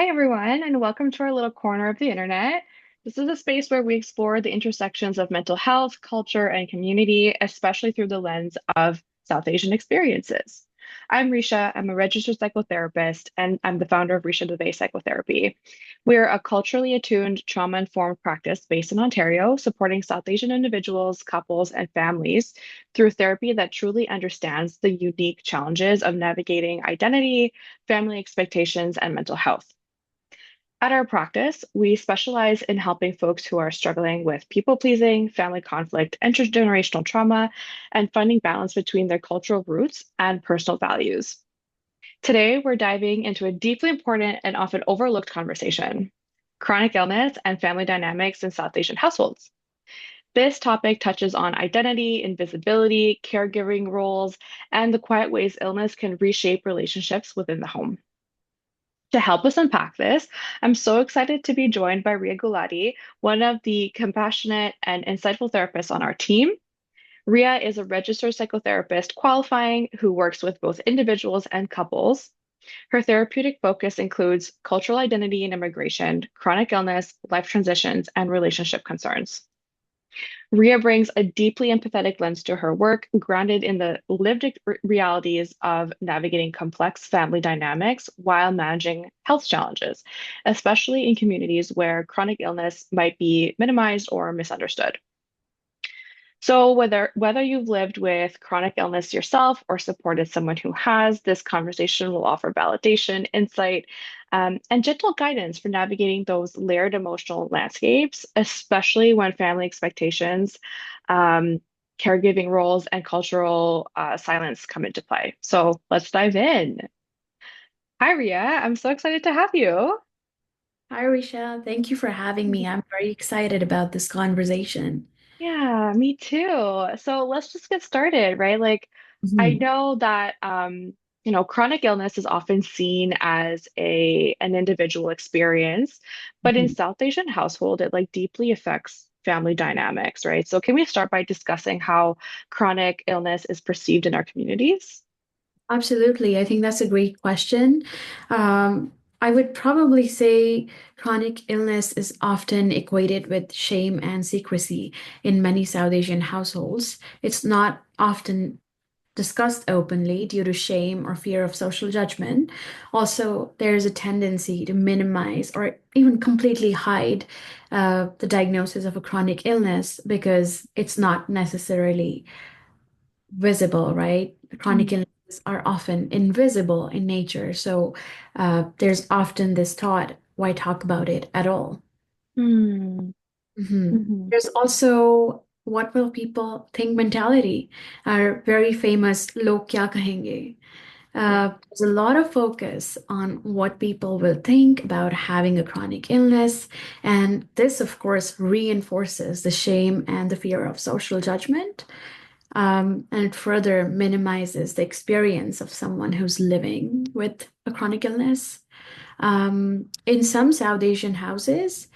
Hi, everyone, and welcome to our little corner of the internet. This is a space where we explore the intersections of mental health, culture, and community, especially through the lens of South Asian experiences. I'm Risha. I'm a registered psychotherapist, and I'm the founder of Risha Deve Psychotherapy. We're a culturally attuned, trauma-informed practice based in Ontario, supporting South Asian individuals, couples, and families through therapy that truly understands the unique challenges of navigating identity, family expectations, and mental health. At our practice, we specialize in helping folks who are struggling with people pleasing, family conflict, intergenerational trauma, and finding balance between their cultural roots and personal values. Today, we're diving into a deeply important and often overlooked conversation: chronic illness and family dynamics in South Asian households. This topic touches on identity, invisibility, caregiving roles, and the quiet ways illness can reshape relationships within the home. To help us unpack this, I'm so excited to be joined by Ria Gulati, one of the compassionate and insightful therapists on our team. Ria is a registered psychotherapist qualifying who works with both individuals and couples. Her therapeutic focus includes cultural identity and immigration, chronic illness, life transitions, and relationship concerns. Ria brings a deeply empathetic lens to her work, grounded in the lived realities of navigating complex family dynamics while managing health challenges, especially in communities where chronic illness might be minimized or misunderstood. So whether you've lived with chronic illness yourself or supported someone who has, this conversation will offer validation, insight, and gentle guidance for navigating those layered emotional landscapes, especially when family expectations, um, caregiving roles, and cultural silence come into play. So let's dive in. Hi, Ria. I'm so excited to have you. Hi, Risha. Thank you for having me. I'm very excited about this conversation. Yeah, me too. So let's just get started, right? I Mhm. know that chronic illness is often seen as an individual experience, but in Mhm. South Asian household, it like deeply affects family dynamics, right? So can we start by discussing how chronic illness is perceived in our communities? Absolutely. I think that's a great question. Um, I would probably say chronic illness is often equated with shame and secrecy in many South Asian households. It's not often discussed openly due to shame or fear of social judgment. Also, there's a tendency to minimize or even completely hide the diagnosis of a chronic illness because it's not necessarily visible, right? Chronic Mm. illnesses are often invisible in nature. So there's often this thought, why talk about it at all? Mm. Mhm. Mhm. There's also what will people think mentality, our very famous log kya kahenge. Yeah. There's a lot of focus on what people will think about having a chronic illness. And this, of course, reinforces the shame and the fear of social judgment. And it further minimizes the experience of someone who's living with a chronic illness. In some South Asian houses,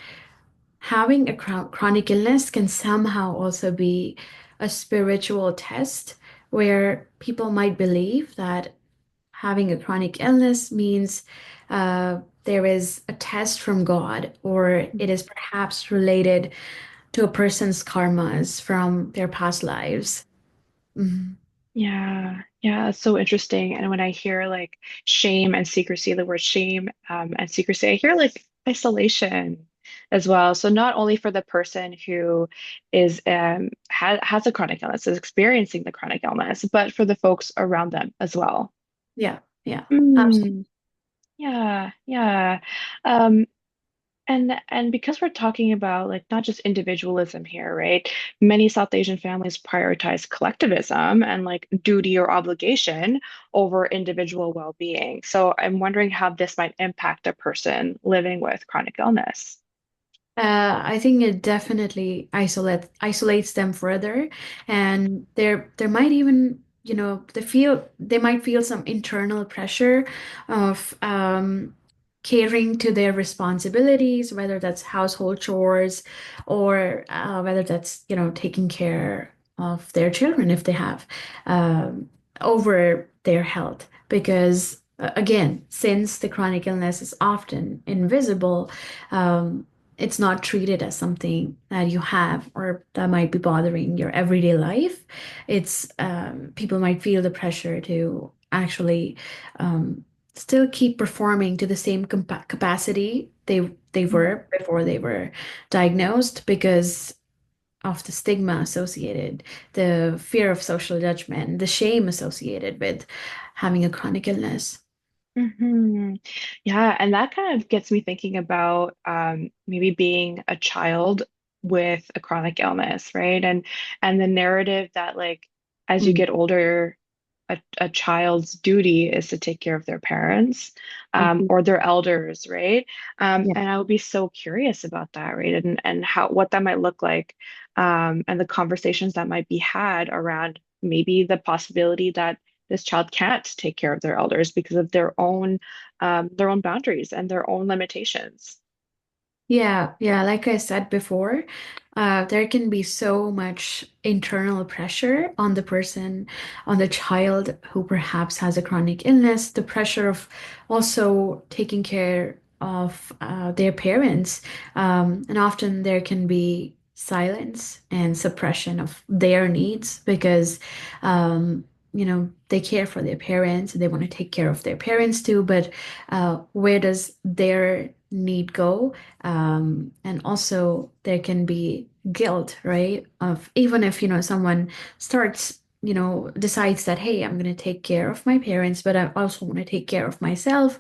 having a chronic illness can somehow also be a spiritual test where people might believe that having a chronic illness means there is a test from God, or it is perhaps related to a person's karmas from their past lives. Mhm. Yeah, yeah, it's so interesting. And when I hear like shame and secrecy, the word shame and secrecy, I hear like isolation as well. So not only for the person who is has a chronic illness, is experiencing the chronic illness, but for the folks around them as well. Yeah, yeah, absolutely. Mm, yeah, yeah. Um, and because we're talking about like not just individualism here, right? Many South Asian families prioritize collectivism and like duty or obligation over individual well-being. So I'm wondering how this might impact a person living with chronic illness. I think it definitely isolates them further, and there might even, they might feel some internal pressure of catering to their responsibilities, whether that's household chores or whether that's, taking care of their children if they have, um, over their health, because Again, since the chronic illness is often invisible, um, it's not treated as something that you have or that might be bothering your everyday life. It's people might feel the pressure to actually um, still keep performing to the same capacity they were before they were diagnosed because of the stigma associated, the fear of social judgment, the shame associated with having a chronic illness. Hmm. Yeah, and that kind of gets me thinking about maybe being a child with a chronic illness, right? And the narrative that like as you Mm, get older, a child's duty is to take care of their parents mhm. or their elders, right? Yeah. And I would be so curious about that, right? And how what that might look like, and the conversations that might be had around maybe the possibility that this child can't take care of their elders because of their own boundaries and their own limitations. Yeah, yeah, like I said before, there can be so much internal pressure on the person, on the child who perhaps has a chronic illness, the pressure of also taking care of their parents. And often there can be silence and suppression of their needs because, they care for their parents, they want to take care of their parents too, but where does their need go? And also there can be guilt, right? Of even if, someone starts, decides that, hey, I'm going to take care of my parents, but I also want to take care of myself.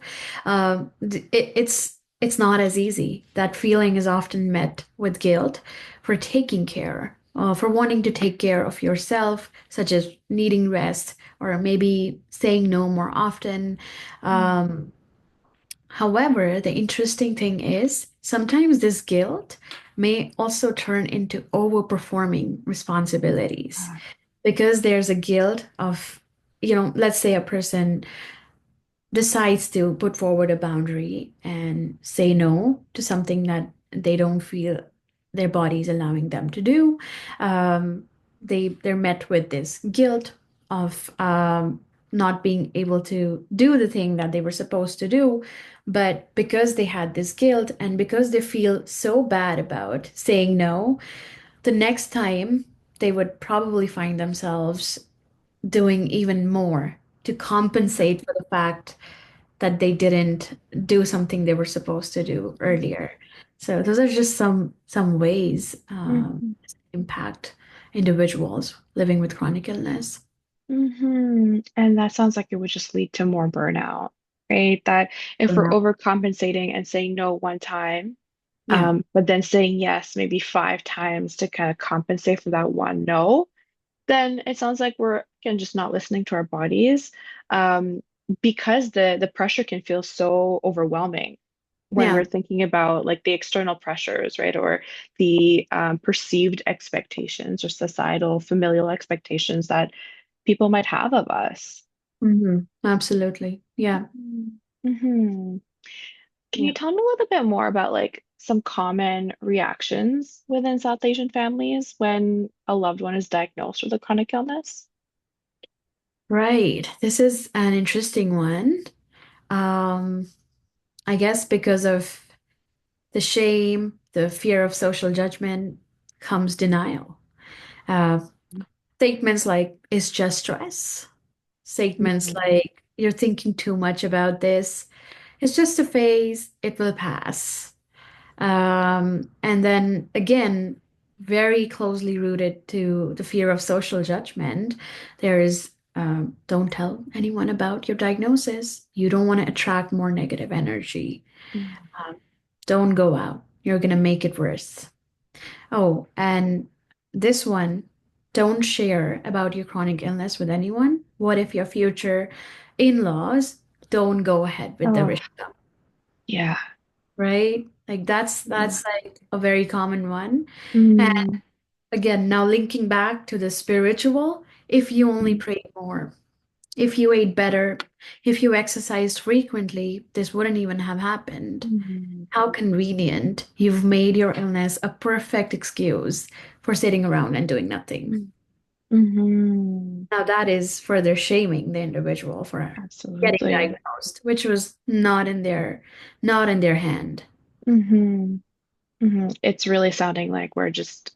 It's not as easy. That feeling is often met with guilt for taking care, for wanting to take care of yourself, such as needing rest or maybe saying no more often. Mm. Um, However, the interesting thing is sometimes this guilt may also turn into overperforming responsibilities Uh, because there's a guilt of, let's say a person decides to put forward a boundary and say no to something that they don't feel their body is allowing them to do. Um, they're met with this guilt of not being able to do the thing that they were supposed to do. But because they had this guilt and because they feel so bad about saying no, the next time they would probably find themselves doing even more to compensate for the fact that they didn't do something they were supposed to do earlier. So those are just some ways mhm. impact individuals living with chronic illness. And that sounds like it would just lead to more burnout, right? That if we're Yeah. overcompensating and saying no one time, Yeah. but then saying yes maybe five times to kind of compensate for that one no, then it sounds like we're again just not listening to our bodies, um, because the pressure can feel so overwhelming when Yeah. we're thinking about like the external pressures, right? Or the perceived expectations or societal familial expectations that people might have of us. Absolutely. Yeah. Hmm. Can you Yeah. tell me a little bit more about like some common reactions within South Asian families when a loved one is diagnosed with a chronic illness? Right. This is an interesting one. Um, I guess because of the shame, the fear of social judgment comes denial. Uh, Statements like, it's just stress. Statements Mhm. like, you're thinking too much about this. It's just a phase, it will pass. And then again, very closely rooted to the fear of social judgment, there is don't tell anyone about your diagnosis. You don't want to attract more negative energy. Um, don't go out. You're going to make it worse. Oh, and this one, don't share about your chronic illness with anyone. What if your future in-laws don't go ahead with the Oh, Risha, yeah. right? Like that's like a very common one. And Mm. again, now linking back to the spiritual, if you only prayed more, if you ate better, if you exercised frequently, this wouldn't even have happened. Mm. How convenient. You've made your illness a perfect excuse for sitting around and doing nothing. Hmm. Now that is further shaming the individual for getting Absolutely. diagnosed, which was not in their hand. Hmm. Hmm. It's really sounding like we're just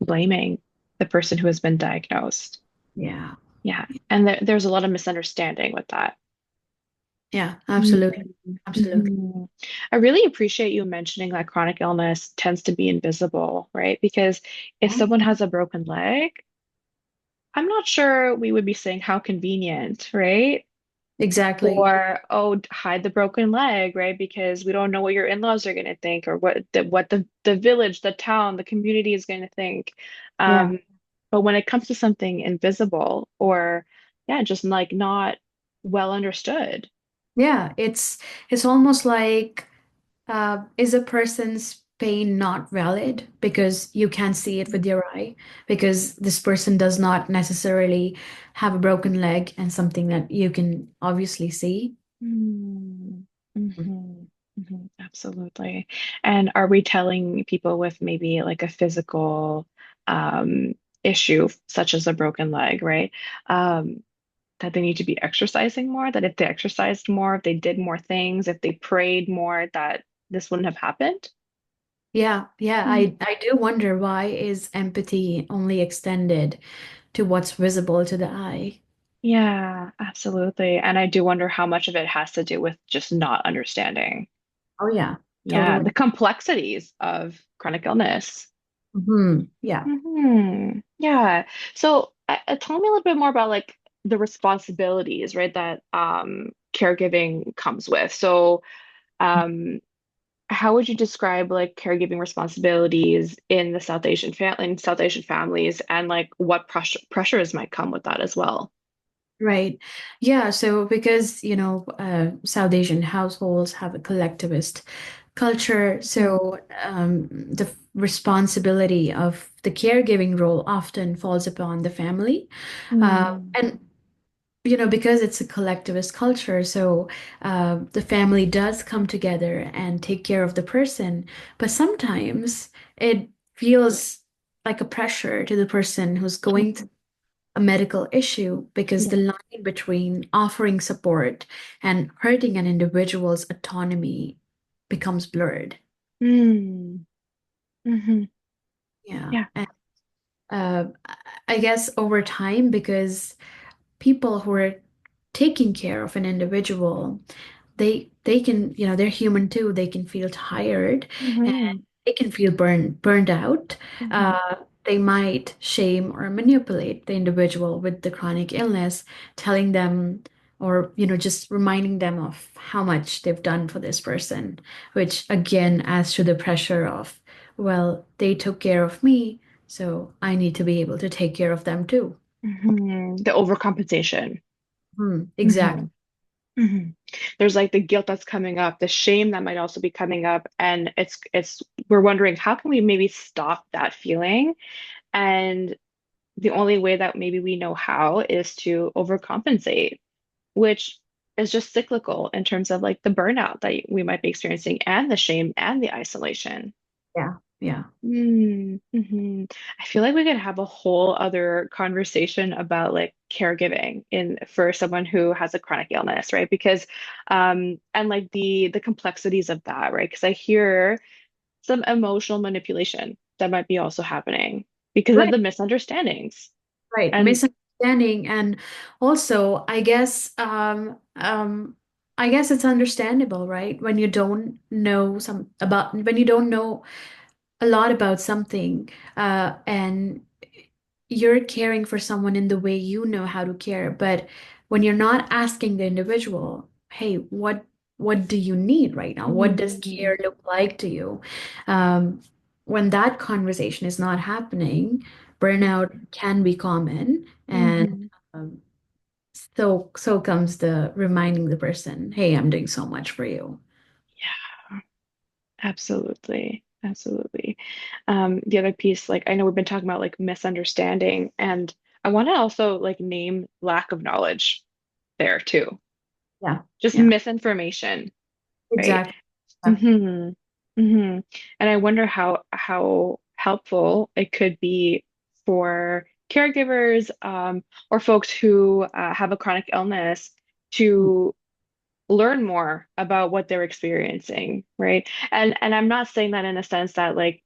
blaming the person who has been diagnosed. Yeah. Yeah. And there's a lot of misunderstanding with that. Yeah, absolutely. Mhm. Absolutely. Mhm. I really appreciate you mentioning that chronic illness tends to be invisible, right? Because if Yeah, someone has a broken leg, I'm not sure we would be saying how convenient, right? exactly. Or, oh, hide the broken leg, right? Because we don't know what your in-laws are going to think or what the village, the town, the community is going to think. Yeah. Um, but when it comes to something invisible or, yeah, just like not well understood. Yeah, it's almost like is a person's pain not valid because you can't see it with your eye because this person does not necessarily have a broken leg and something that you can obviously see. Mm, mhm, absolutely. And are we telling people with maybe like a physical issue, such as a broken leg, right? Um, that they need to be exercising more, that if they exercised more, if they did more things, if they prayed more, that this wouldn't have happened? Yeah, yeah, Mm. I do wonder why is empathy only extended to what's visible to the eye? Yeah, absolutely. And I do wonder how much of it has to do with just not understanding. Oh yeah, Yeah, totally. the complexities of chronic illness. Yeah. Yeah. So, tell me a little bit more about like the responsibilities, right, that caregiving comes with. So, um, how would you describe like caregiving responsibilities in the South Asian families, and like what pressures might come with that as well? Right. Yeah. So because, South Asian households have a collectivist culture, Mm, so the responsibility of the caregiving role often falls upon the family. mm, And because it's a collectivist culture, so the family does come together and take care of the person, but sometimes it feels like a pressure to the person who's going mhm. a medical issue because Yeah. the line between offering support and hurting an individual's autonomy becomes blurred. Mm, hmm. Yeah. Yeah. And uh, I guess over time, because people who are taking care of an individual, they can, they're human too. They can feel tired and Hmm. they can feel burned out. Hmm. Uh, they might shame or manipulate the individual with the chronic illness, telling them or just reminding them of how much they've done for this person, which again adds to the pressure of, well, they took care of me, so I need to be able to take care of them too. The overcompensation. Exactly. Hmm. Hmm. There's like the guilt that's coming up, the shame that might also be coming up, and it's we're wondering how can we maybe stop that feeling? And the only way that maybe we know how is to overcompensate, which is just cyclical in terms of like the burnout that we might be experiencing and the shame and the isolation. Yeah. Yeah. Mm-hmm. I feel like we could have a whole other conversation about like caregiving in for someone who has a chronic illness, right? Because and like the complexities of that, right? Because I hear some emotional manipulation that might be also happening because of Right. the misunderstandings. Right, And misunderstanding, and also, I guess it's understandable, right? When you don't know a lot about something, and you're caring for someone in the way you know how to care, but when you're not asking the individual, hey, what do you need right now? What does mm, care look like to you? Um, when that conversation is not happening, burnout can be common, and mhm. um, so comes the reminding the person, hey, I'm doing so much for you. Yeah, absolutely. Absolutely. The other piece, like I know we've been talking about like misunderstanding, and I want to also like name lack of knowledge there too. Yeah, Just yeah, misinformation, right? exactly. Yeah. Hmm. Hmm. And I wonder how helpful it could be for caregivers or folks who have a chronic illness to learn more about what they're experiencing, right? And I'm not saying that in a sense that like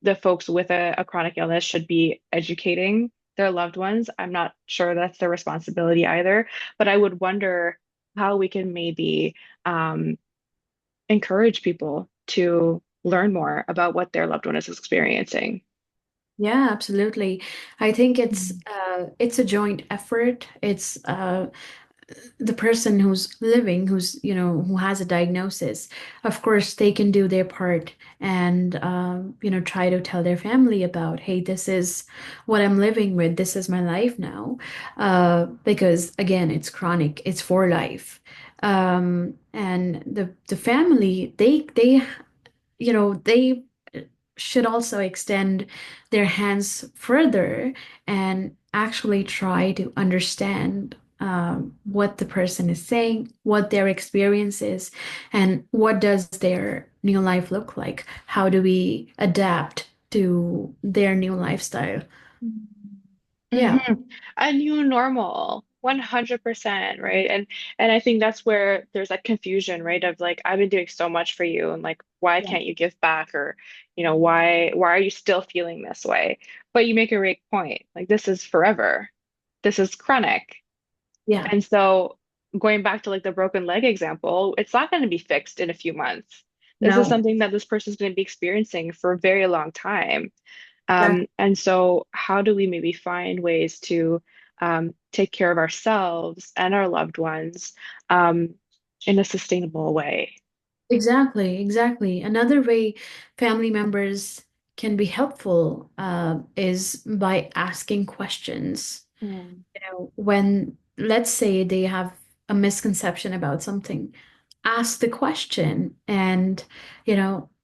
the folks with a chronic illness should be educating their loved ones. I'm not sure that's their responsibility either, but I would wonder how we can maybe um, encourage people to learn more about what their loved one is experiencing. Yeah, absolutely. I think Mhm. it's a joint effort. It's the person who's living, who has a diagnosis, of course, they can do their part and, try to tell their family about, hey, this is what I'm living with. This is my life now. Because again, it's chronic, it's for life. And the family, they should also extend their hands further and actually try to understand what the person is saying, what their experience is, and what does their new life look like? How do we adapt to their new lifestyle? Yeah, Hmm. A new normal, 100%, right? And I think that's where there's that confusion, right? Of like, I've been doing so much for you, and like, why yeah, can't you give back? Or, why are you still feeling this way? But you make a great point. Like, this is forever. This is chronic. yeah. And so going back to like the broken leg example, it's not going to be fixed in a few months. This is No, something that this person's going to be experiencing for a very long time. exactly. And so, how do we maybe find ways to take care of ourselves and our loved ones um, in a sustainable way? Exactly, exactly. Another way family members can be helpful is by asking questions. Mm. When, let's say, they have a misconception about something, ask the question, and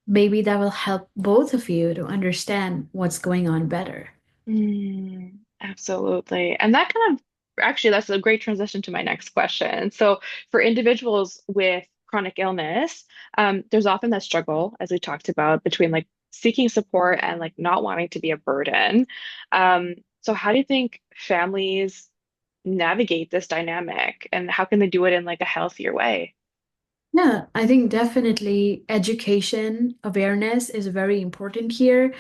maybe that will help both of you to understand what's going on better. Absolutely. And that kind of actually, that's a great transition to my next question. So, for individuals with chronic illness, there's often that struggle, as we talked about, between like seeking support and like not wanting to be a burden. So, how do you think families navigate this dynamic and how can they do it in like a healthier way? Yeah, I think definitely education, awareness is very important here.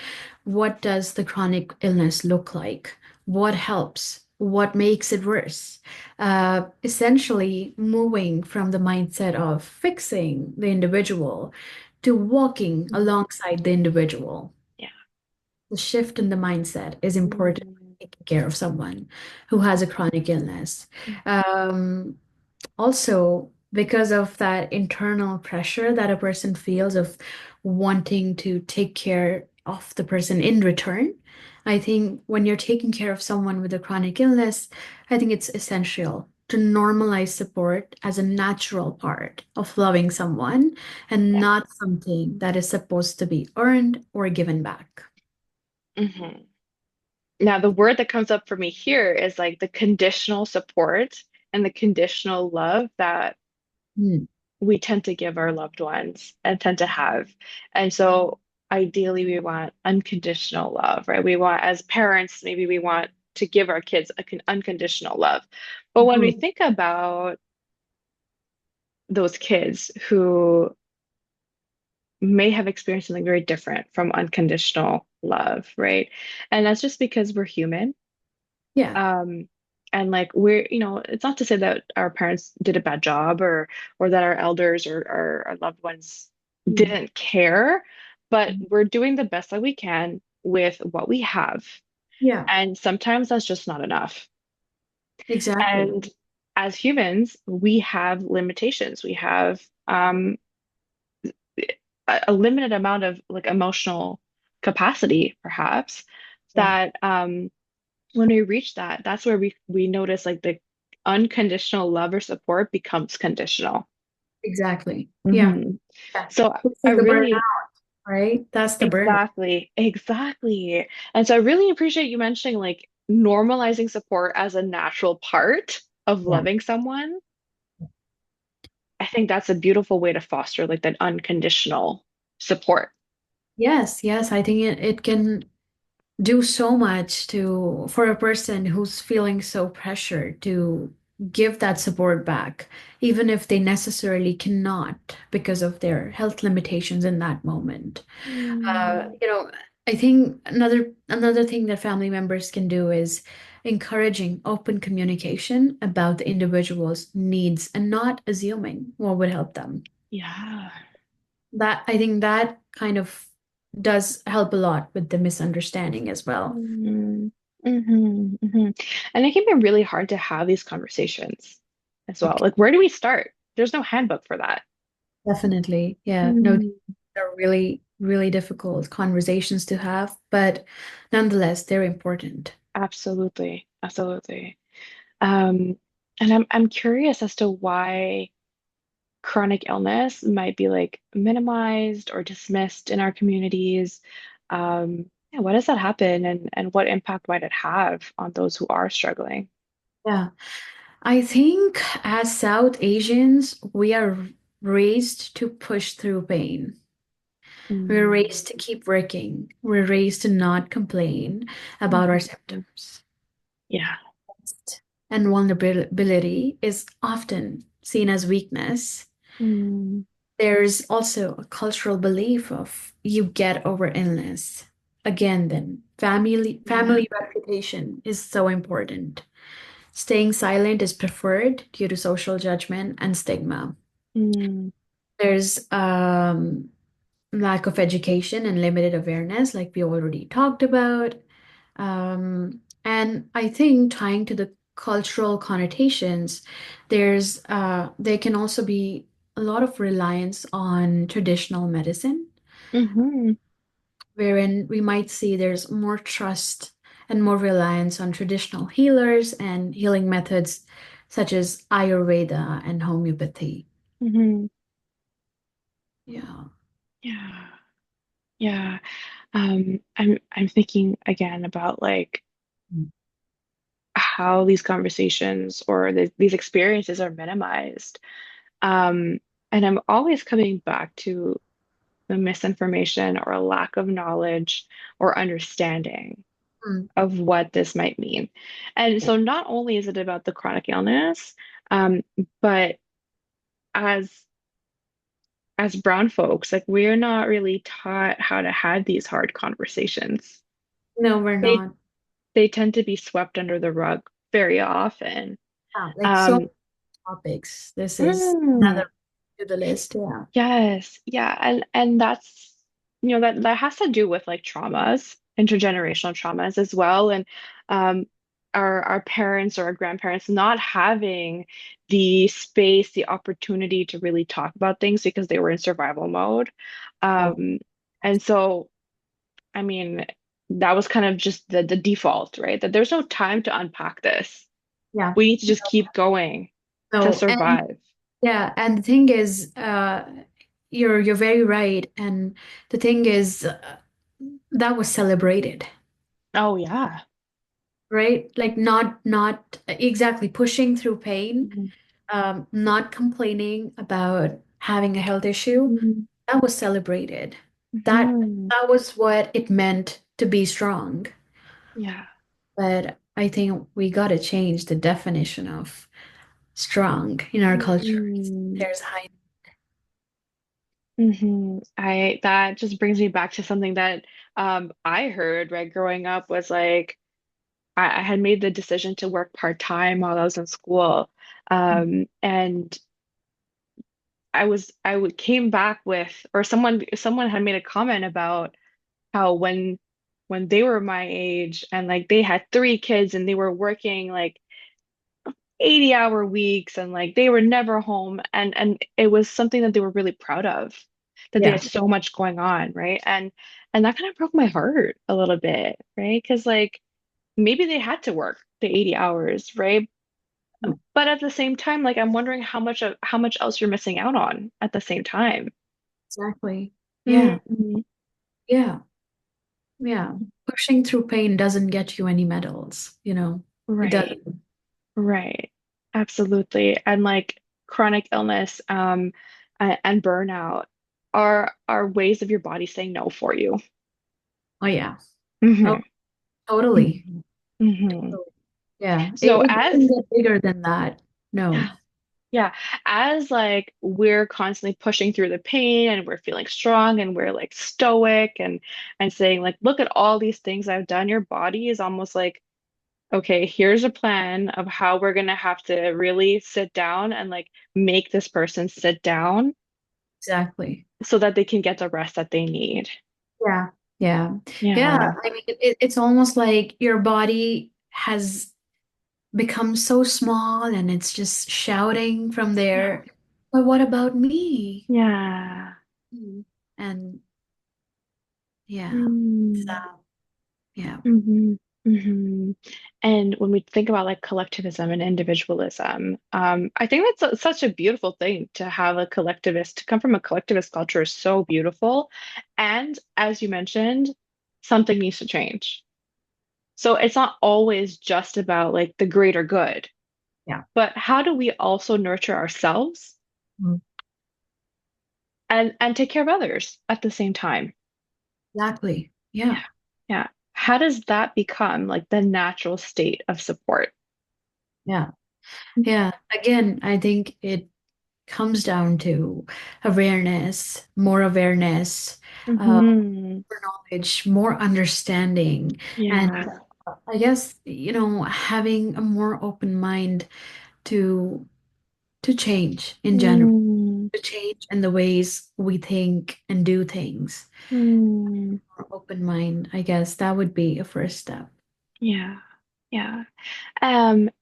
What does the chronic illness look like? What helps? What makes it worse? Essentially, moving from the mindset of fixing the individual to walking Mhm. alongside the individual. Yeah. The shift in the mindset is important Mm, when taking care of someone who has a chronic illness. mm, Um, Also, because of that internal pressure that a person feels of wanting to take care of the person in return, I think when you're taking care of someone with a chronic illness, I think it's essential to normalize support as a natural part of loving someone and yeah. not something that is supposed to be earned or given back. Hmm. Now, the word that comes up for me here is like the conditional support and the conditional love that Hmm. we tend to give our loved ones and tend to have. And so ideally we want unconditional love, right? We want, as parents, maybe we want to give our kids unconditional love. But when we Mhm. think about those kids who may have experienced something very different from unconditional love, right? And that's just because we're human. Yeah. Um, and like it's not to say that our parents did a bad job or that our elders or our loved ones Hmm. didn't care, but we're doing the best that we can with what we have. Yeah, And sometimes that's just not enough. exactly. And as humans, we have limitations. We have a limited amount of like emotional capacity, perhaps, Yeah, that when we reach that, that's where we notice like the unconditional love or support becomes conditional. exactly. Yeah. Hmm. Yeah. So This I is the really burnout, right? That's the burnout. exactly. And so I really appreciate you mentioning like normalizing support as a natural part of Yeah. loving someone. I think that's a beautiful way to foster like that unconditional support. Yes, yes. I think it can. do so much to for a person who's feeling so pressured to give that support back, even if they necessarily cannot because of their health limitations in that moment. Mm, You know, I think another thing that family members can do is encouraging open communication about the individual's needs and not assuming what would help them. yeah. That I think that kind of does help a lot with the misunderstanding as well. Mm, And it can be really hard to have these conversations as well. Like, where do we start? There's no handbook for that. Definitely. Yeah. No, Mm, they're really, really difficult conversations to have, but nonetheless, they're important. absolutely. Absolutely. Um, and I'm curious as to why chronic illness might be like minimized or dismissed in our communities. Yeah, why does that happen and what impact might it have on those who are struggling? Yeah. I think as South Asians, we are raised to push through pain. We're Mm, raised to keep working. We're raised to not complain about our mhm. symptoms. Yeah. And vulnerability is often seen as weakness. Mm, There's also a cultural belief of you get over illness. Again, then yeah. family reputation is so important. Staying silent is preferred due to social judgment and stigma. Mm, There's lack of education and limited awareness, like we already talked about. And I think tying to the cultural connotations, there can also be a lot of reliance on traditional medicine, mhm, wherein we might see there's more trust and more reliance on traditional healers and healing methods such as Ayurveda and homeopathy. mhm. Yeah. Yeah. Yeah. I'm thinking again about like how these conversations or these experiences are minimized. Um, and I'm always coming back to the misinformation or a lack of knowledge or understanding Mm. of what this might mean. And so not only is it about the chronic illness, but as as brown folks, like we're not really taught how to have these hard conversations. No, we're They not. they tend to be swept under the rug very often. Yeah, like so Um, many topics. This is mm, another to the list. Yeah. yes, yeah, and that's that has to do with like traumas, intergenerational traumas as well, and um, our parents or our grandparents not having the space, the opportunity to really talk about things because they were in survival mode, Oh, um, and so I mean that was kind of just the default, right? That there's no time to unpack this. yeah. We need to just keep going to No, and survive. yeah, and the thing is, you're very right. And the thing is, that was celebrated, Oh yeah. right? Like not exactly pushing through pain, Mhm. not complaining about having a health issue. Mhm. That was celebrated. That Mhm. that was what it meant to be strong. Yeah. But I think we got to change the definition of strong in our cultures. Mhm. There's high. I that just brings me back to something that I heard right growing up was like I had made the decision to work part-time while I was in school. And I would came back with or someone had made a comment about how when they were my age and like they had three kids and they were working like 80-hour weeks and like they were never home and it was something that they were really proud of that they Yeah. had so much going on, right? And that kind of broke my heart a little bit, right? Because like maybe they had to work the 80 hours, right? But at the same time, like I'm wondering how much else you're missing out on at the same time. Exactly. Yeah. Mhm. Yeah. Yeah. Pushing through pain doesn't get you any medals, you know. It Right, doesn't. right. Absolutely. And like chronic illness, and burnout are ways of your body saying no for you. Oh yeah. Oh, Hmm Totally. Mhm. Mhm. Totally. Yeah. So It doesn't as get bigger than that. No. yeah, as like we're constantly pushing through the pain and we're feeling strong and we're like stoic and saying like, look at all these things I've done, your body is almost like, okay, here's a plan of how we're gonna have to really sit down and like make this person sit down Exactly. so that they can get the rest that they need. Yeah. Yeah. Yeah. Yeah. I mean, it's almost like your body has become so small and it's just shouting from Yeah. there, but what about me? Yeah. Mm. And yeah. So, Mm. yeah. hmm hmm And when we think about like collectivism and individualism, I think that's such a beautiful thing to have a collectivist, to come from a collectivist culture is so beautiful. And as you mentioned, something needs to change. So it's not always just about like the greater good, Yeah. but how do we also nurture ourselves Mm. and take care of others at the same time? Exactly. Yeah. Yeah. Yeah. How does that become like the natural state of support? Yeah. Yeah. Again, I think it comes down to awareness, uh, Hmm. more knowledge, more understanding, and Yeah. I guess, having a more open mind to change in general, Mm. to change in the ways we think and do things. Mm. More open mind, I guess that would be a first step. Yeah. Yeah. And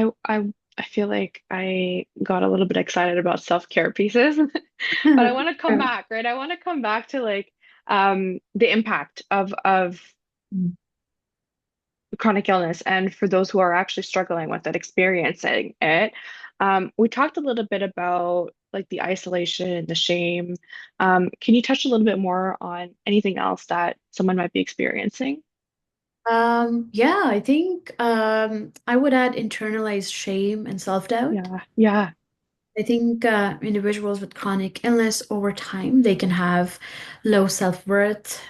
I feel like I got a little bit excited about self-care pieces, but I want to come Yeah. back, right? I want to come back to like the impact of Mm. chronic illness and for those who are actually struggling with it, experiencing it. We talked a little bit about like the isolation, the shame. Can you touch a little bit more on anything else that someone might be experiencing? Yeah, I think I would add internalized shame and self-doubt. Yeah, yeah. I think individuals with chronic illness over time, they can have low self-worth,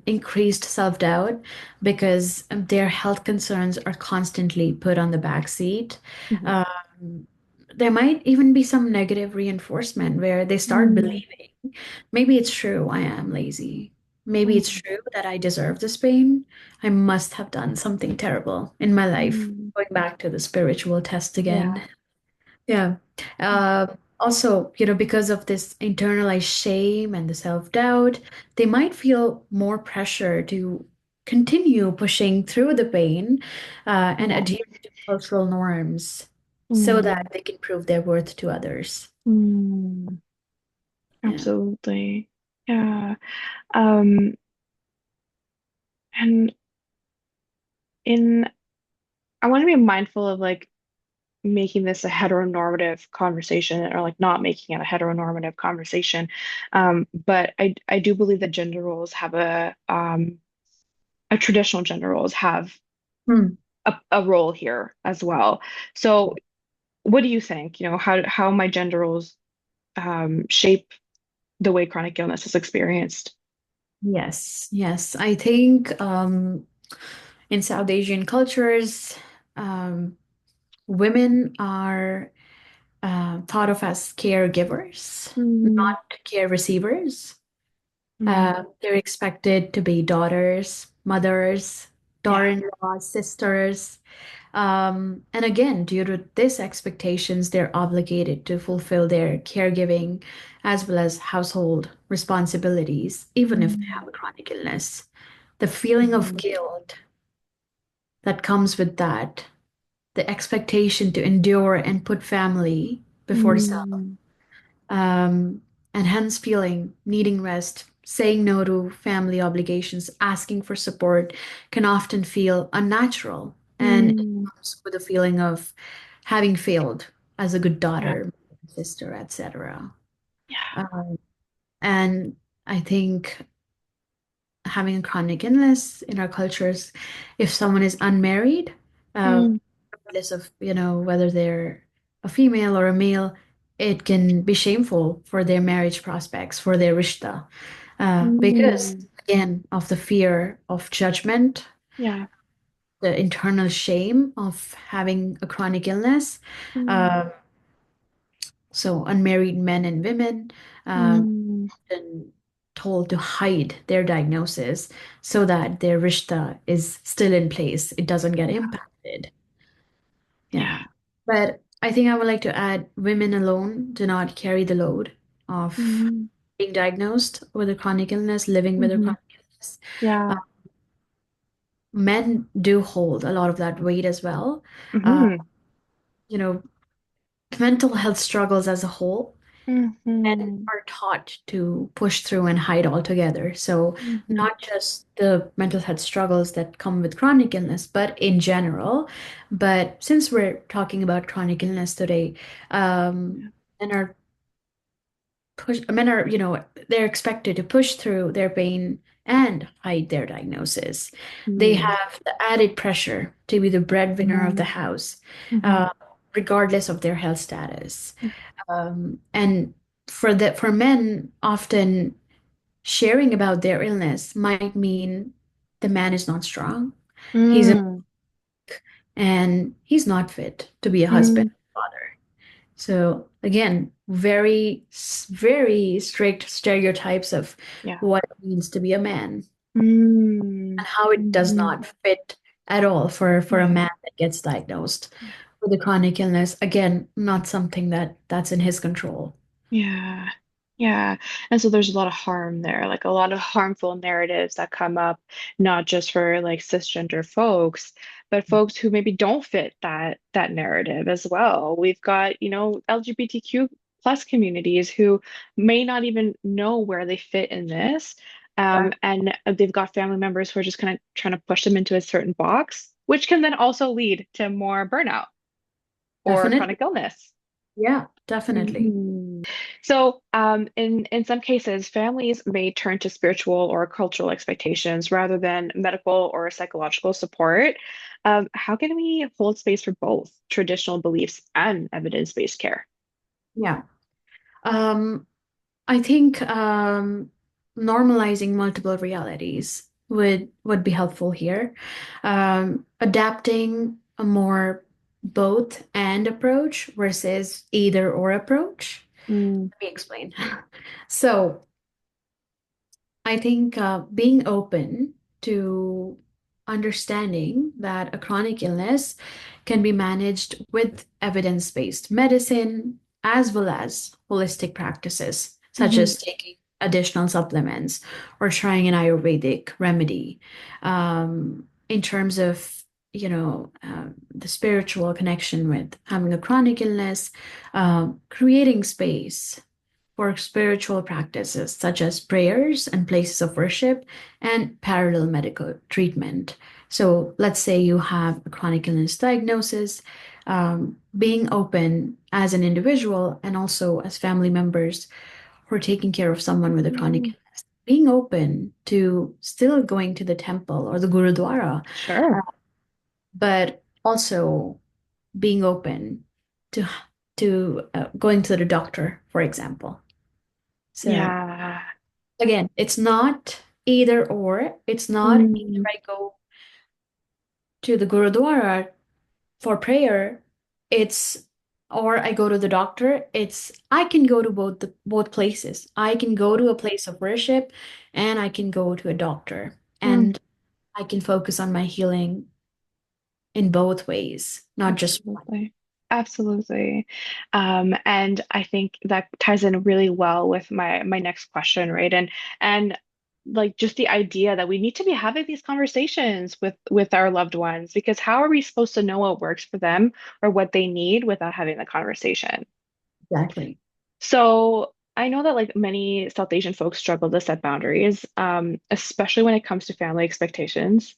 increased self-doubt because their health concerns are constantly put on the back seat. Mhm. Um, there might even be some negative reinforcement where they start Mm, believing, maybe it's true, I am lazy. Maybe it's mm, true that I deserve this pain. I must have done something terrible in my life. mm. Going back to the spiritual test again. Yeah. Yeah. Uh, Also, because of this internalized shame and the self-doubt, they might feel more pressure to continue pushing through the pain and Yeah. adhere to cultural norms so Mm, that they can prove their worth to others. mm. Yeah. Absolutely. Yeah. Um, and in I want to be mindful of like making this a heteronormative conversation or like not making it a heteronormative conversation. But I do believe that gender roles have a traditional gender roles have Hmm. a role here as well. So what do you think? You know, how my gender roles shape the way chronic illness is experienced? Yes, yes. I think in South Asian cultures, um, women are thought of as caregivers, Mm, not care receivers. mm, They're expected to be daughters, mothers, yeah. daughter-in-law, sisters. And again, due to these expectations, they're obligated to fulfill their caregiving as well as household responsibilities, even if they have Mm, a chronic illness. The feeling of mhm, guilt that comes with that, the expectation to endure and put family before self, mm, um, and hence feeling needing rest, saying no to family obligations, asking for support can often feel unnatural. And it mm, comes with a feeling of having failed as a good yeah. daughter, sister, etc. Yeah. Um, and I think having a chronic illness in our cultures, if someone is unmarried, Mm, regardless of, whether they're a female or a male, it can be shameful for their marriage prospects, for their rishta, because mm, again, of the fear of judgment, Yeah. the internal shame of having a chronic illness. Mm, Um, so unmarried men and women mm, often told to hide their diagnosis so that their rishta is still in place. It doesn't get yeah. impacted. Yeah. Yeah. But I think I would like to add women alone do not carry the load of Mm-hmm. being diagnosed with a chronic illness, living with a Mm-hmm. chronic illness. Uh, Yeah. Men do hold a lot of that weight as well. Uh, Mm-hmm. you know, mental health struggles as a whole, men Mm-hmm. are taught to push through and hide altogether. So, Mm-hmm. not just the mental health struggles that come with chronic illness, but in general. But since we're talking about chronic illness today, Yeah. men are men are, they're expected to push through their pain and hide their diagnosis. They Mm-hmm. have the added pressure to be the breadwinner of the house, Mm-hmm. uh, regardless of their health status. And for men, often sharing about their illness might mean the man is not strong. He's a, Mm-hmm. and he's not fit to be a husband, Mm-hmm. father. So again, very strict stereotypes of Yeah. what it means to be a man Mm-hmm. and how it does Mm-hmm. not fit at all for a Yeah. man that gets diagnosed with a chronic illness. Again, not something that's in his control. Yeah. Yeah. And so there's a lot of harm there, like a lot of harmful narratives that come up, not just for like cisgender folks, but folks who maybe don't fit that narrative as well. We've got, LGBTQ plus communities who may not even know where they fit in this. And they've got family members who are just kind of trying to push them into a certain box, which can then also lead to more burnout or Definitely. chronic illness. Yeah, definitely. Mhm. So, in some cases, families may turn to spiritual or cultural expectations rather than medical or psychological support. How can we hold space for both traditional beliefs and evidence-based care? Yeah. Um, I think normalizing multiple realities would be helpful here. Adapting a more both and approach versus either or approach. Mm, Let me explain. So I think being open to understanding that a chronic illness can be managed with evidence-based medicine as well as holistic practices, such mhm, as taking additional supplements or trying an Ayurvedic remedy. In terms of, the spiritual connection with having a chronic illness, creating space for spiritual practices such as prayers and places of worship and parallel medical treatment. So, let's say you have a chronic illness diagnosis, being open as an individual and also as family members who are taking care of someone with a chronic mm, illness, being open to still going to the temple or the Gurudwara, sure. but also being open to going to the doctor, for example. So Yeah. again, it's not either or. It's not either Mm, I go to the Gurudwara for prayer, it's or I go to the doctor. It's I can go to both places. I can go to a place of worship and I can go to a doctor. mm. And I can focus on my healing in both ways, not just one. Absolutely. Absolutely. And I think that ties in really well with my next question, right? And like just the idea that we need to be having these conversations with our loved ones, because how are we supposed to know what works for them or what they need without having the conversation? Exactly. So I know that like many South Asian folks struggle to set boundaries, especially when it comes to family expectations.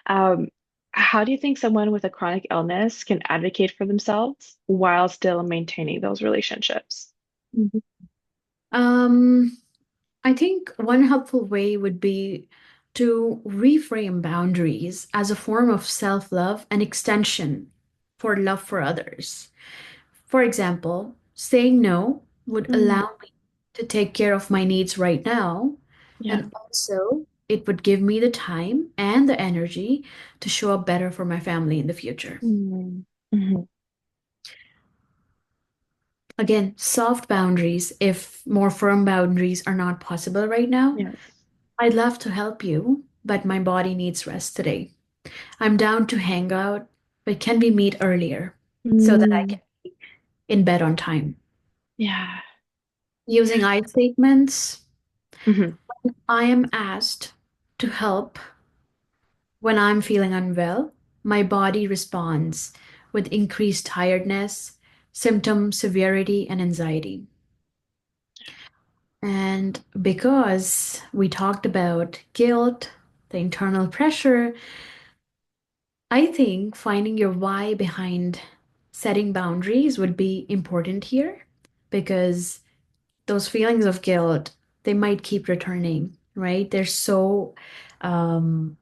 Um, how do you think someone with a chronic illness can advocate for themselves while still maintaining those relationships? Mhm. Um, I think one helpful way would be to reframe boundaries as a form of self-love and extension for love for others. For example, saying no would Mm, allow me to take care of my needs right now yeah. and also it would give me the time and the energy to show up better for my family in the future. Mm. Mhm. Again, soft boundaries, if more firm boundaries are not possible right now, Yes. I'd love to help you, but my body needs rest today. I'm down to hang out, but can we meet earlier so that I Mm. can be in bed on time? Yeah. Using I statements, Mhm. I am asked to help when I'm feeling unwell. My body responds with increased tiredness, symptom severity, and anxiety. And because we talked about guilt, the internal pressure, I think finding your why behind setting boundaries would be important here because those feelings of guilt, they might keep returning, right? Um,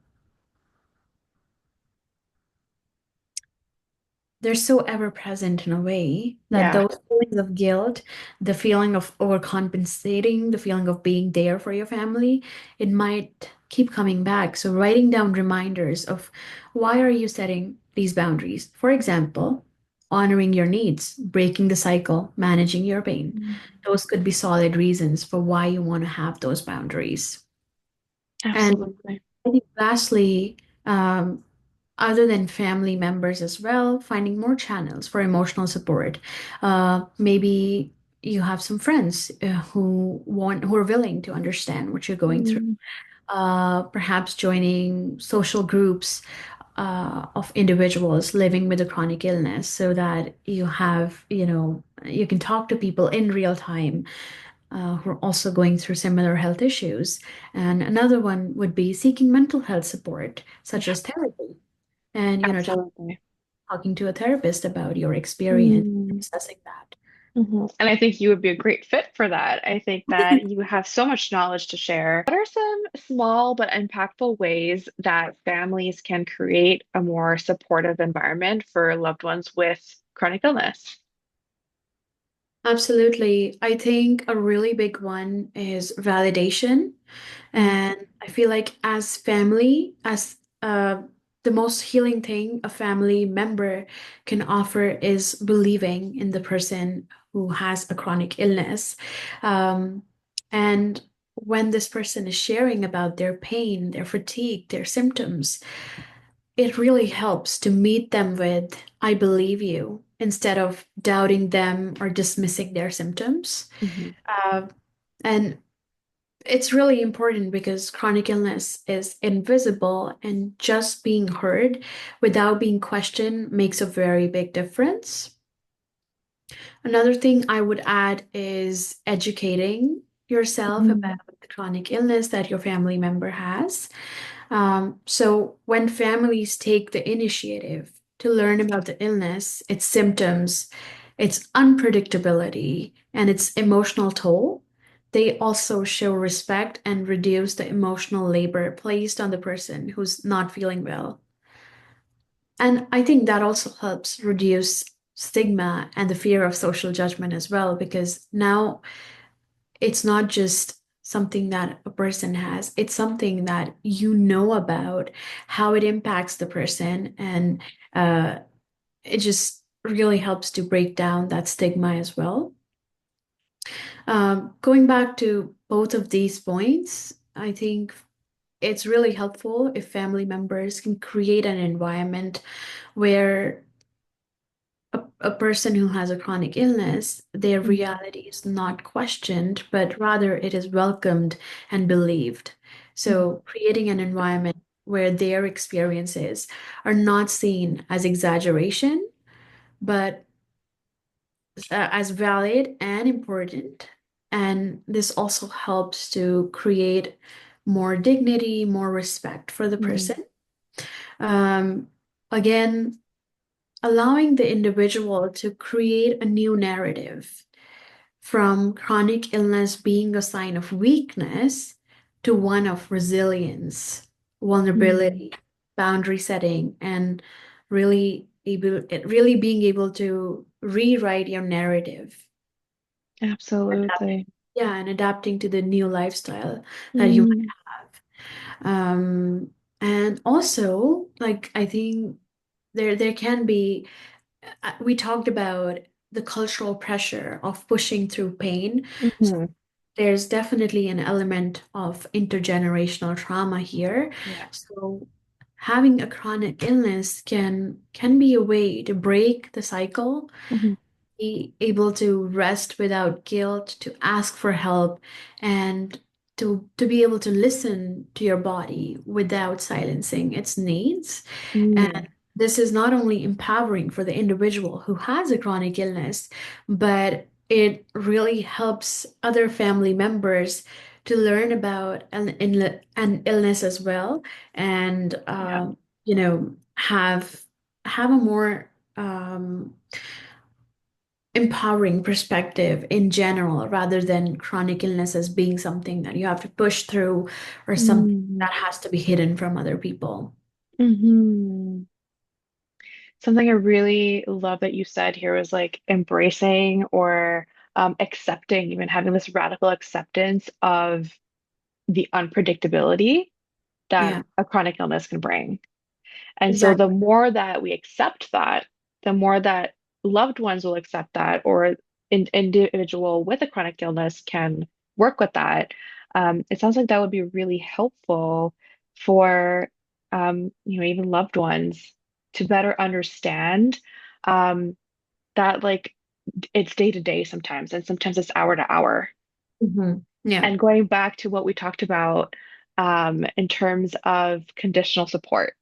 they're so ever present in a way that Yeah. those feelings of guilt, the feeling of overcompensating, the feeling of being there for your family, it might keep coming back. So writing down reminders of why are you setting these boundaries? For example, honoring your needs, breaking the cycle, managing your pain. Mm. Those could be solid reasons for why you want to have those boundaries. And Absolutely. I think lastly, um, other than family members as well, finding more channels for emotional support. Maybe you have some friends who are willing to understand what you're going through. Mm. Perhaps joining social groups of individuals living with a chronic illness so that you can talk to people in real time who are also going through similar health issues. And another one would be seeking mental health support, such Yeah. as therapy and Absolutely. talking to a therapist about your experience, Mm. assessing that. Mhm. And I think you would be a great fit for that. I think that you have so much knowledge to share. What are some small but impactful ways that families can create a more supportive environment for loved ones with chronic illness? Absolutely. I think a really big one is validation. Mm. And I feel like as family, as the most healing thing a family member can offer is believing in the person who has a chronic illness. Um, and when this person is sharing about their pain, their fatigue, their symptoms, it really helps to meet them with, I believe you, instead of doubting them or dismissing their symptoms. Mhm. Uh, and it's really important because chronic illness is invisible, and just being heard without being questioned makes a very big difference. Another thing I would add is educating yourself about Mm. the chronic illness that your family member has. So when families take the initiative to learn about the illness, its symptoms, its unpredictability, and its emotional toll, they also show respect and reduce the emotional labor placed on the person who's not feeling well. And I think that also helps reduce stigma and the fear of social judgment as well, because now it's not just something that a person has, it's something that you know about how it impacts the person. And uh, it just really helps to break down that stigma as well. Going back to both of these points, I think it's really helpful if family members can create an environment where a person who has a chronic illness, their Mm. reality is not questioned, but rather it is welcomed and believed. Mhm. So, creating an environment where their experiences are not seen as exaggeration, but as valid and important. And this also helps to create more dignity, more respect for the Mhm. person. Um, Again, allowing the individual to create a new narrative from chronic illness being a sign of weakness to one of resilience, Mm. vulnerability, boundary setting, and really being able to rewrite your narrative. Adapt, Absolutely. yeah, and adapting to the new lifestyle that you Mm. might have. Um, and also, like, I think there can be, we talked about the cultural pressure of pushing through pain. So Hmm. there's definitely an element of intergenerational trauma here. Yeah. So having a chronic illness can be a way to break the cycle, Hmm. be able to rest without guilt, to ask for help, and to be able to listen to your body without silencing its needs. Mm. And this is not only empowering for the individual who has a chronic illness, but it really helps other family members to learn about an illness as well, and Yeah. have a more empowering perspective in general, rather than chronic illness as being something that you have to push through or something Mm. that has to be hidden from other people. Hmm. Something I really love that you said here was like embracing or accepting, even having this radical acceptance of the unpredictability that Yeah, a chronic illness can bring. And so the exactly. more that we accept that, the more that loved ones will accept that, or an individual with a chronic illness can work with that. It sounds like that would be really helpful for even loved ones to better understand um, that like it's day to day sometimes, and sometimes it's hour to hour. Yeah, And going back to what we talked about in terms of conditional support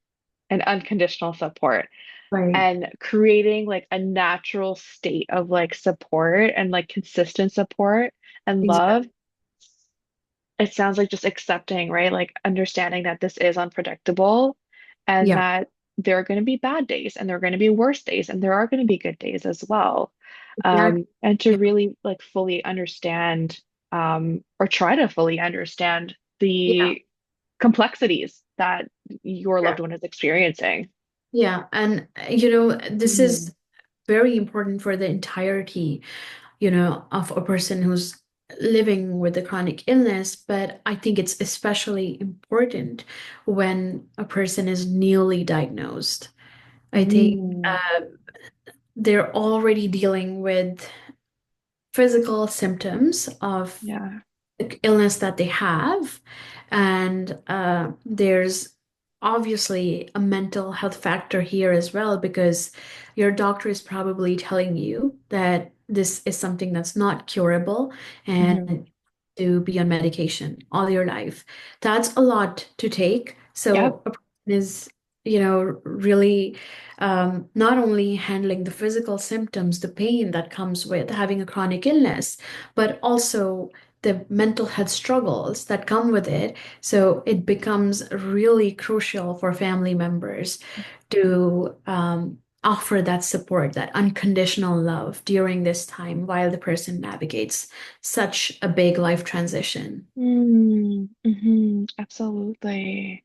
and unconditional support right. and creating like a natural state of like support and like consistent support and love. Exactly. It sounds like just accepting, right? Like understanding that this is unpredictable and Yeah, that there are going to be bad days and there are going to be worse days and there are going to be good days as well. exactly. And to Yeah, really like fully understand or try to fully understand yeah, the complexities that your yeah. loved one is experiencing. Yeah. And this Mm, is very important for the entirety, of a person who's living with a chronic illness. But I think it's especially important when a person is newly diagnosed. I think mm, they're already dealing with physical symptoms of yeah. the illness that they have. And there's obviously a mental health factor here as well, because your doctor is probably telling you that this is something that's not curable Hmm. and to be on medication all your life. That's a lot to take. Yep. So a person is, really not only handling the physical symptoms, the pain that comes with having a chronic illness, but also the mental health struggles that come with it. So it becomes really crucial for family members to offer that support, that unconditional love during this time while the person navigates such a big life transition. Mm, absolutely.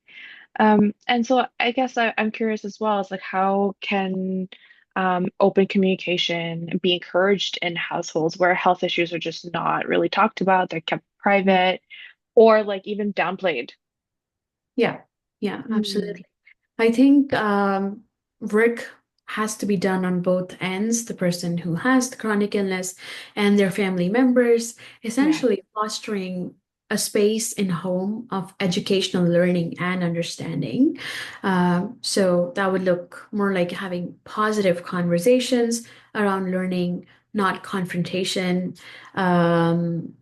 And so I guess I'm curious as well, is like how can open communication be encouraged in households where health issues are just not really talked about, they're kept private or like even downplayed? Yeah, yeah, Mm, absolutely. I think work has to be done on both ends, the person who has the chronic illness and their family members, yeah. essentially fostering a space in home of educational learning and understanding. So that would look more like having positive conversations around learning, not confrontation. Um,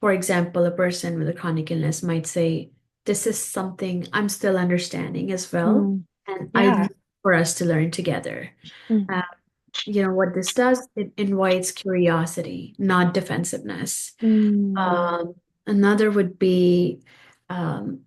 for example, a person with a chronic illness might say, this is something I'm still understanding as well, Mm, and I'd yeah. love for us to learn together. Mm, Uh, what this does, it invites curiosity, not defensiveness. mm, Um, Another would be, um,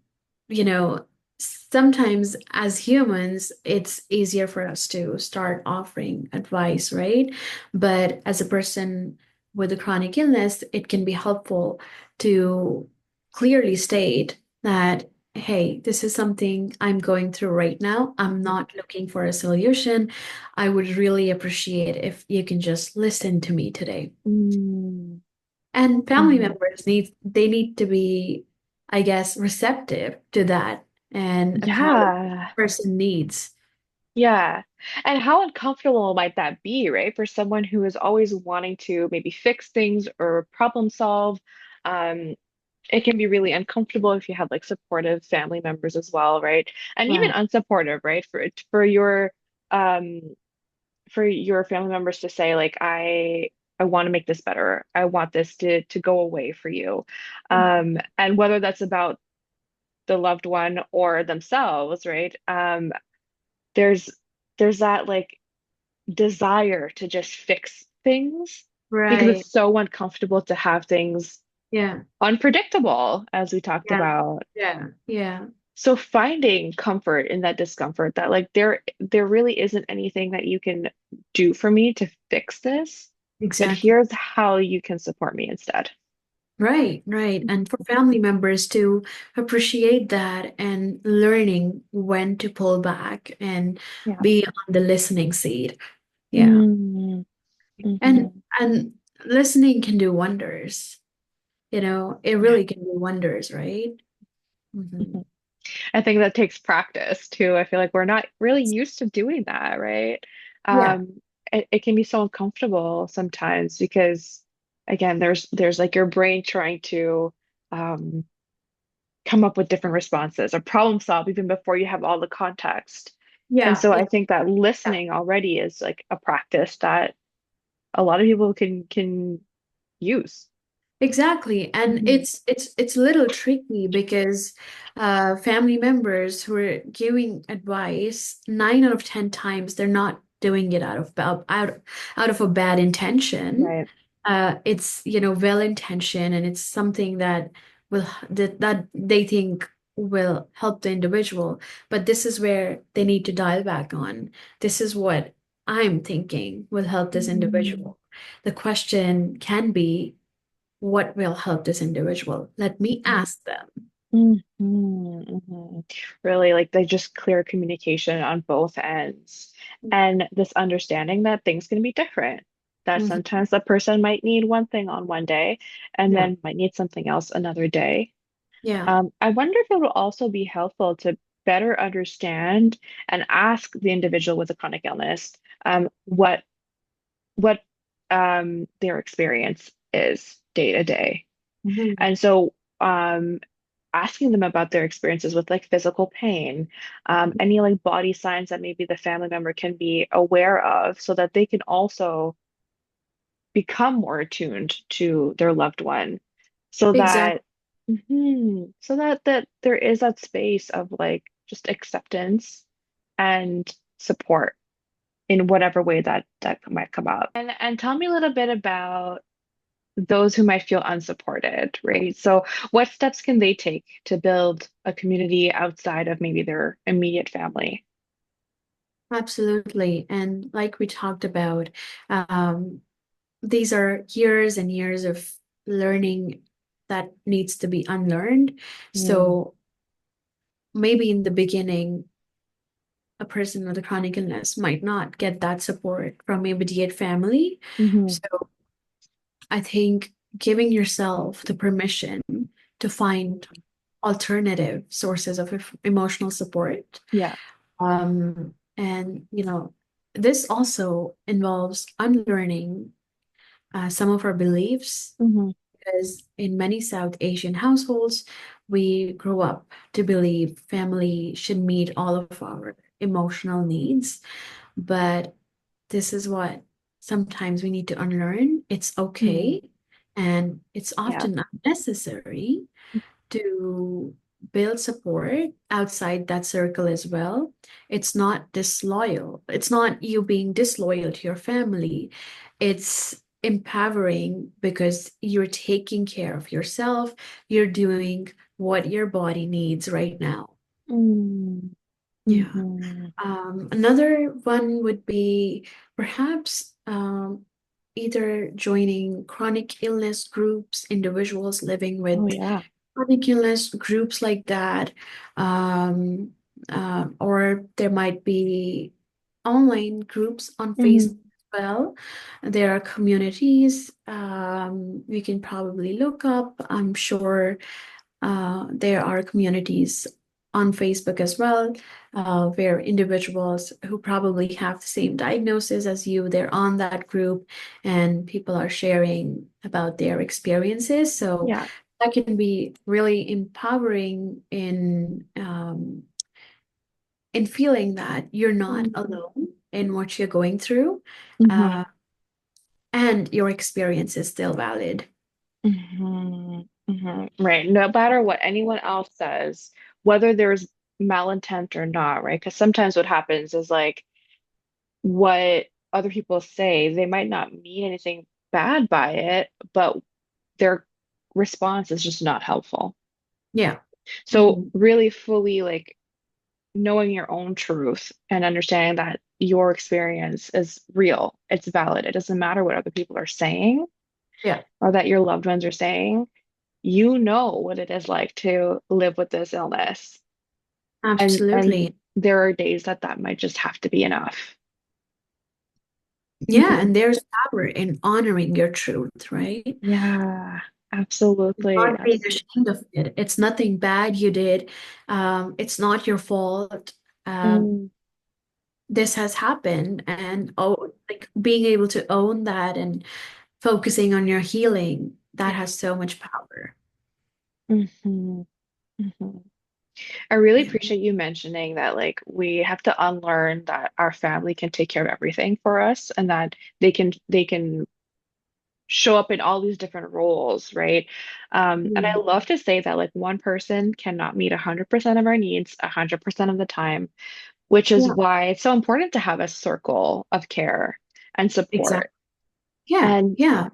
you know, sometimes as humans, it's easier for us to start offering advice, right? But as a person with a chronic illness, it can be helpful to clearly state that, hey, this is something I'm going through right now. I'm not looking for a solution. I would really appreciate if you can just listen to me today. mm, And family mm, members need to be I guess, receptive to that and accommodate Yeah. person needs. Yeah. And how uncomfortable might that be, right? For someone who is always wanting to maybe fix things or problem solve. Um, it can be really uncomfortable if you have like supportive family members as well, right? And even Yeah, unsupportive, right? Um for your family members to say like I want to make this better. I want this to go away for you. And whether that's about the loved one or themselves, right? There's there's that like desire to just fix things because right. it's so uncomfortable to have things Yeah, unpredictable, as we talked yeah, about. yeah, yeah, So finding comfort in that discomfort that like there really isn't anything that you can do for me to fix this, but exactly. here's how you can support me instead. Right, right. And for family members to appreciate that and learning when to pull back and Yeah. be on the listening seat. Yeah. Mm, And mhm, and listening can do wonders. It yeah. really can do wonders, right? Hmm. Mhm. I think that takes practice too. I feel like we're not really used to doing that, right? Yeah, It can be so uncomfortable sometimes because again, there's like your brain trying to um, come up with different responses or problem solve even before you have all the context. And yeah, so yeah. I think that listening already is like a practice that a lot of people can use. Exactly. And Mhm. it's a little tricky because family members who are giving advice, 9 out of 10 times they're not doing it out of a bad intention. Right. It's well intentioned, and it's something that they think will help the individual. But this is where they need to dial back on. This is what I'm thinking will help this Mhm. individual. The question can be, what will help this individual? Let me ask them. Mhm, mhm. Really, like they just clear communication on both ends. And this understanding that things can be different, that Mhm. sometimes the person might need one thing on one day and Yeah, then might need something else another day. yeah, I wonder if it will also be helpful to better understand and ask the individual with a chronic illness what their experience is day to day. mhm. And so asking them about their experiences with like physical pain, any like body signs that maybe the family member can be aware of so that they can also become more attuned to their loved one so Exactly. that so that there is that space of like just acceptance and support in whatever way that might come up. And tell me a little bit about those who might feel unsupported, right? So, what steps can they take to build a community outside of maybe their immediate family? Absolutely. And like we talked about, um, these are years and years of learning that needs to be unlearned. Mm, So maybe in the beginning, a person with a chronic illness might not get that support from immediate family. hmm So I think giving yourself the permission to find alternative sources of emotional support. Yeah. And this also involves unlearning some of our beliefs, hmm because in many South Asian households, we grow up to believe family should meet all of our emotional needs. But this is what sometimes we need to unlearn. It's mm okay, and it's Yeah. often not necessary to build support outside that circle as well. It's not disloyal. It's not you being disloyal to your family. It's empowering because you're taking care of yourself. You're doing what your body needs right now. mm Yeah. hmm Another one would be perhaps either joining chronic illness groups, individuals living Oh, with yeah. ridiculous groups like that. Um, or there might be online groups on Facebook hmm as well. There are communities we can probably look up. I'm sure There are communities on Facebook as well, where individuals who probably have the same diagnosis as you, they're on that group and people are sharing about their experiences. So Yeah. that can be really empowering in feeling that you're not Mm-hmm. alone in what you're going through, Mm-hmm. uh, and your experience is still valid. Mm-hmm. Mm-hmm. Right. No matter what anyone else says, whether there's malintent or not, right? Because sometimes what happens is like what other people say, they might not mean anything bad by it, but their response is just not helpful. Yeah. So Mhm. really fully like knowing your own truth and understanding that your experience is real, it's valid. It doesn't matter what other people are saying Yeah, or that your loved ones are saying. You know what it is like to live with this illness. And absolutely. there are days that that might just have to be enough. Yeah, and there's power in honoring your truth, right? Yeah, absolutely. Not being ashamed of it. It's nothing bad you did. It's not your fault. Mm, This has happened, and oh, like being able to own that and focusing on your healing, that yeah. has so much power. Hmm. Hmm. I really Yeah. appreciate you mentioning that, like, we have to unlearn that our family can take care of everything for us and that they can show up in all these different roles, right? And I Mm. love to say that like one person cannot meet 100% of our needs 100% of the time, which is Yeah, why it's so important to have a circle of care and exactly. support. Yeah, And yeah.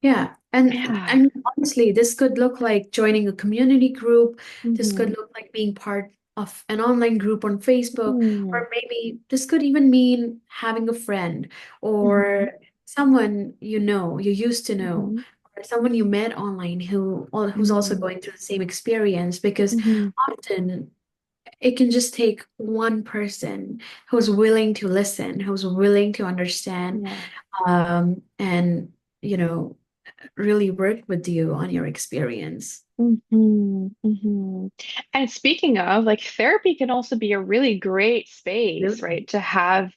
Yeah, and I yeah. mean, honestly, this could look like joining a community group. This could Hmm. look like being part of an online group on Facebook, Hmm. or maybe this could even mean having a friend Hmm. or someone you know, you used to know, Hmm. or someone you met online who's also Hmm. going through the same experience. Because Hmm. often it can just take one person who's willing to listen, who's willing to understand, Yeah. and you know really work with you on your experience. Hmm. Hmm. And speaking of, like therapy can also be a really great space, right? Absolutely. To have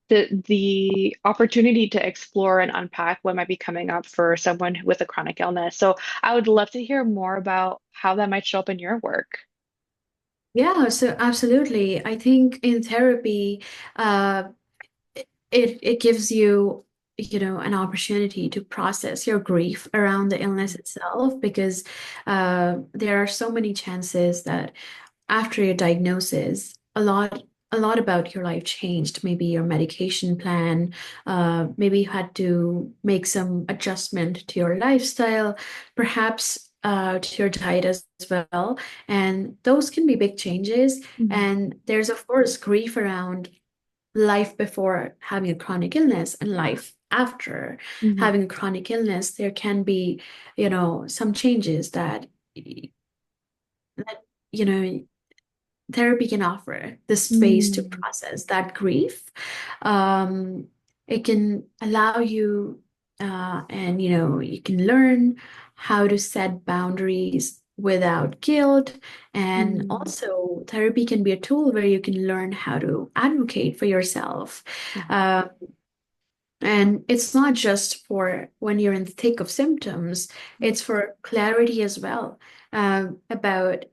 the opportunity to explore and unpack what might be coming up for someone with a chronic illness. So I would love to hear more about how that might show up in your work. Yeah, so absolutely. I think in therapy, uh, it gives you, an opportunity to process your grief around the illness itself because there are so many chances that after your diagnosis, a lot about your life changed. Maybe your medication plan, maybe you had to make some adjustment to your lifestyle, perhaps to your diet as well. And those can be big changes. Mhm. And there's, of course, grief around life before having a chronic illness and life after Mhm. having a chronic illness. There can be, some changes that, you know, therapy can offer the space to Mm. process that grief. Um, it can allow you, and you can learn how to set boundaries without guilt. And Mm. also, therapy can be a tool where you can learn how to advocate for yourself. Yeah. Uh, and it's not just for when you're in the thick of symptoms, it's for clarity as well, about,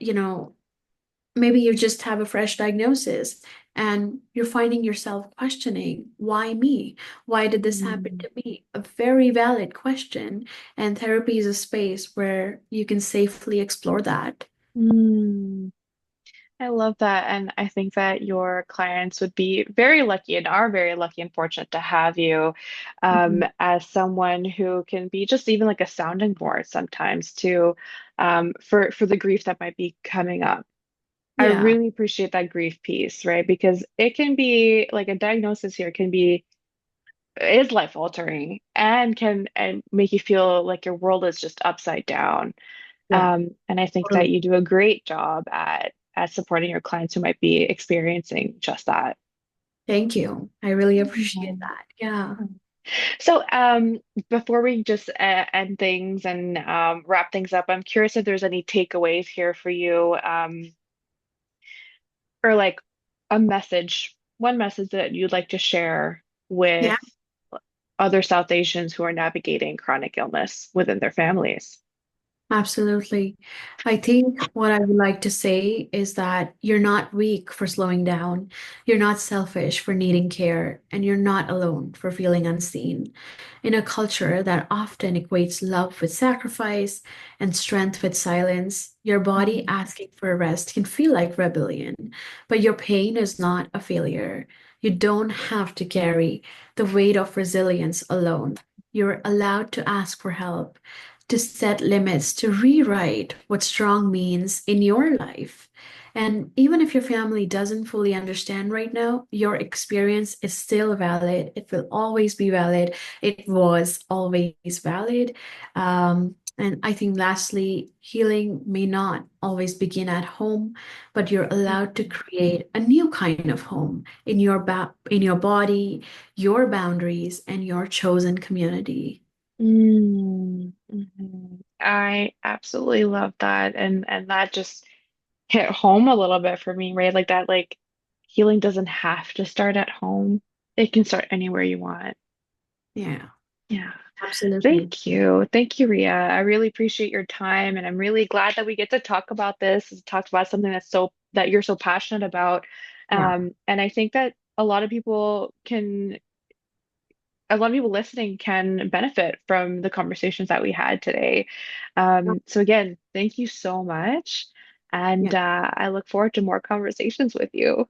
maybe you just have a fresh diagnosis and you're finding yourself questioning, why me? Why did this happen Mm. to me? A very valid question. And therapy is a space where you can safely explore that. Mm. I love that. And I think that your clients would be very lucky and are very lucky and fortunate to have you Mhm. as someone who can be just even like a sounding board sometimes to for the grief that might be coming up. I Yeah, really appreciate that grief piece, right? Because it can be like a diagnosis here can be is life altering and can and make you feel like your world is just upside down. yeah, And I think that totally. you do a great job at supporting your clients who might be experiencing just that. Thank you. I really Yeah. appreciate that. Yeah. So, before we just end things and wrap things up, I'm curious if there's any takeaways here for you, or like a message, one message that you'd like to share with Yeah. other South Asians who are navigating chronic illness within their families. Absolutely. I think what I would like to say is that you're not weak for slowing down. You're not selfish for needing care, and you're not alone for feeling unseen. In a culture that often equates love with sacrifice and strength with silence, your body Mhm. asking for a rest can feel like rebellion, but your pain is not a failure. You don't have to carry the weight of resilience alone. You're allowed to ask for help, to set limits, to rewrite what strong means in your life. And even if your family doesn't fully understand right now, your experience is still valid. It will always be valid. It was always valid. And I think lastly, healing may not always begin at home, but you're allowed to create a new kind of home in in your body, your boundaries, and your chosen community. I absolutely love that, and that just hit home a little bit for me, right? Like that, like healing doesn't have to start at home. It can start anywhere you want. Yeah, Yeah. absolutely. Thank you. Thank you, Ria. I really appreciate your time, and I'm really glad that we get to talk about this, talk about something that you're so passionate about. Yeah. And I think that a lot of people listening can benefit from the conversations that we had today. So again, thank you so much, and Yeah. I look forward to more conversations with you.